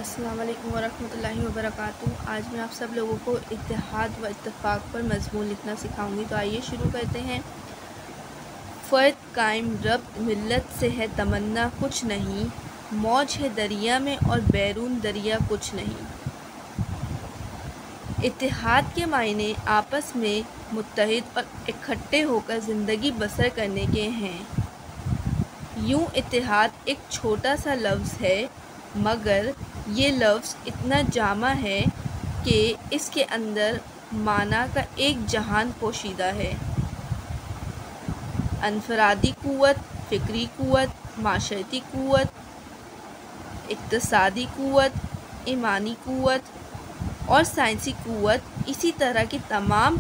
अस्सलाम वालेकुम वरहमतुल्लाहि वबरकातुहू। आज मैं आप सब लोगों को इत्तेहाद व इत्तेफाक पर मज़मून लिखना सिखाऊंगी। तो आइए शुरू करते हैं। फ़र्द कायम रब्त मिल्लत से है तमन्ना कुछ नहीं, मौज है दरिया में और बैरून दरिया कुछ नहीं। इत्तेहाद के मायने आपस में मुत्तहिद और इकट्ठे होकर ज़िंदगी बसर करने के हैं। यूँ इत्तेहाद एक छोटा सा लफ्ज़ है, मगर ये लफ्ज़ इतना जामा है कि इसके अंदर माना का एक जहान पोशीदा है। अनफरादी क़ुव्वत, फ़िक्री क़ुव्वत, माशरती क़ुव्वत, इक़्तिसादी क़ुव्वत, ईमानी क़ुव्वत और साइंसी क़ुव्वत, इसी तरह की तमाम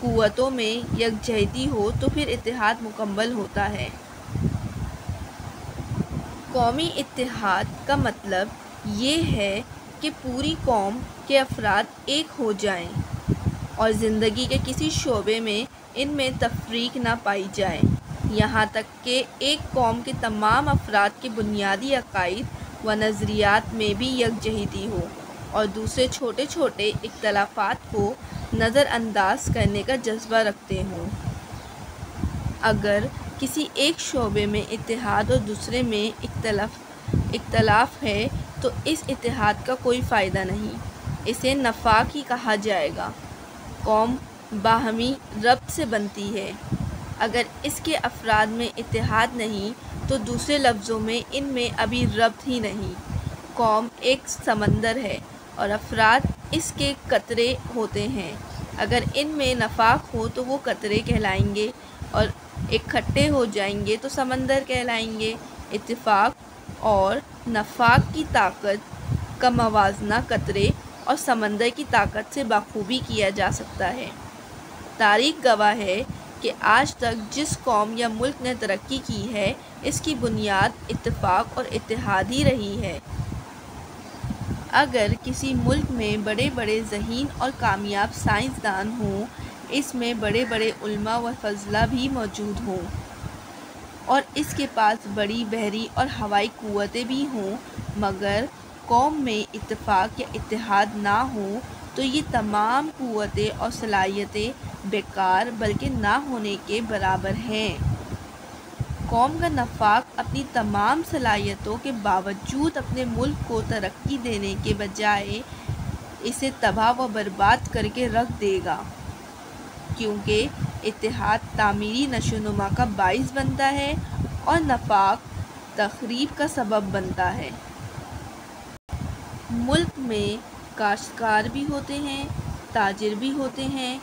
क़ुव्वतों में यकजहती हो तो फिर इत्तेहाद मुकम्मल होता है। कौमी इत्तेहाद का मतलब ये है कि पूरी कौम के अफराद एक हो जाएं और ज़िंदगी के किसी शोबे में इनमें तफरीक ना पाई जाए, यहाँ तक कि एक कौम के तमाम अफराद के बुनियादी अकायद व नज़रियात में भी यकजहती हो और दूसरे छोटे छोटे इख्तलाफात को नज़रअंदाज करने का जज्बा रखते हों। अगर किसी एक शोबे में इत्तेहाद और दूसरे में इख्तलाफ है तो इस इत्तेहाद का कोई फ़ायदा नहीं, इसे नफाक ही कहा जाएगा। कौम बाहमी रब्त से बनती है। अगर इसके अफराद में इत्तेहाद नहीं तो दूसरे लफ्ज़ों में इनमें अभी रब्त ही नहीं। कौम एक समंदर है और अफराद इसके कतरे होते हैं। अगर इनमें नफाक हो तो वो कतरे कहलाएंगे और इकट्ठे हो जाएंगे तो समंदर कहलाएंगे। इत्तेफाक और नफाक की ताकत का मवाजना कतरे और समंदर की ताकत से बखूबी किया जा सकता है। तारीख़ गवाह है कि आज तक जिस कौम या मुल्क ने तरक्की की है, इसकी बुनियाद इत्तेफाक और इत्तेहाद ही रही है। अगर किसी मुल्क में बड़े बड़े ज़हीन और कामयाब साइंसदान हों, इसमें बड़े बड़े उलमा व फजला भी मौजूद हों और इसके पास बड़ी बहरी और हवाई क़ुव्वतें भी हों, मगर कौम में इत्तेफाक या इत्तेहाद ना हो तो ये तमाम क़ुव्वतें और सलाहियतें बेकार बल्कि ना होने के बराबर हैं। कौम का नफाक अपनी तमाम सलाहियतों के बावजूद अपने मुल्क को तरक्की देने के बजाय इसे तबाह व बर्बाद करके रख देगा, क्योंकि इत्तेहाद तामीरी नशोनुमा का बाइस बनता है और नफाक तखरीब का सबब बनता है। मुल्क में काश्तकार भी होते हैं, ताजिर भी होते हैं,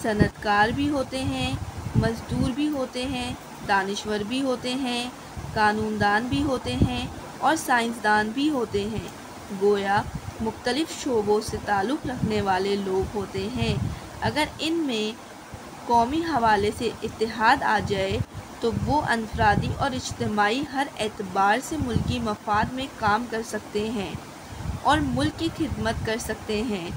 सनतकार भी होते हैं, मज़दूर भी होते हैं, दानिश्वर भी होते हैं, कानूनदान भी होते हैं और साइंसदान भी होते हैं। गोया मुख्तलिफ़ शोबों से ताल्लुक़ रखने वाले लोग होते हैं। अगर इनमें कौमी हवाले से इत्तेहाद आ जाए तो वो अनफरादी और इज्तिमाई हर एतबार से मुल्की मफाद में काम कर सकते हैं और मुल्क की खिदमत कर सकते हैं।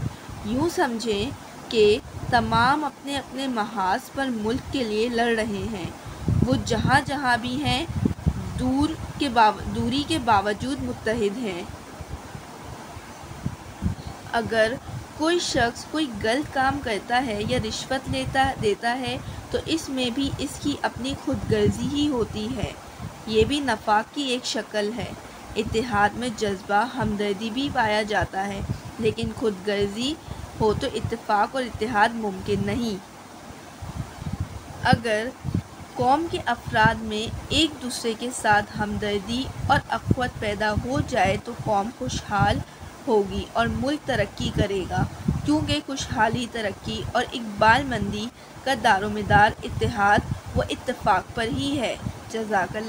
यूँ समझें कि तमाम अपने अपने महाज पर मुल्क के लिए लड़ रहे हैं। वो जहाँ जहाँ भी हैं दूरी के बावजूद मुत्तहिद हैं। अगर कोई शख्स कोई गलत काम करता है या रिश्वत देता है तो इसमें भी इसकी अपनी खुदगर्जी ही होती है। ये भी नफाक की एक शक्ल है। इत्तेहाद में जज्बा हमदर्दी भी पाया जाता है, लेकिन खुदगर्जी हो तो इत्तेफाक और इत्तेहाद मुमकिन नहीं। अगर कौम के अफराद में एक दूसरे के साथ हमदर्दी और अख़वत पैदा हो जाए तो कौम खुशहाल होगी और मुल्क तरक्की करेगा, क्योंकि खुशहाली, तरक्की और इक़बालमंदी का दारोमदार इत्तेहाद व इत्तेफाक पर ही है। जज़ाकल्लाह।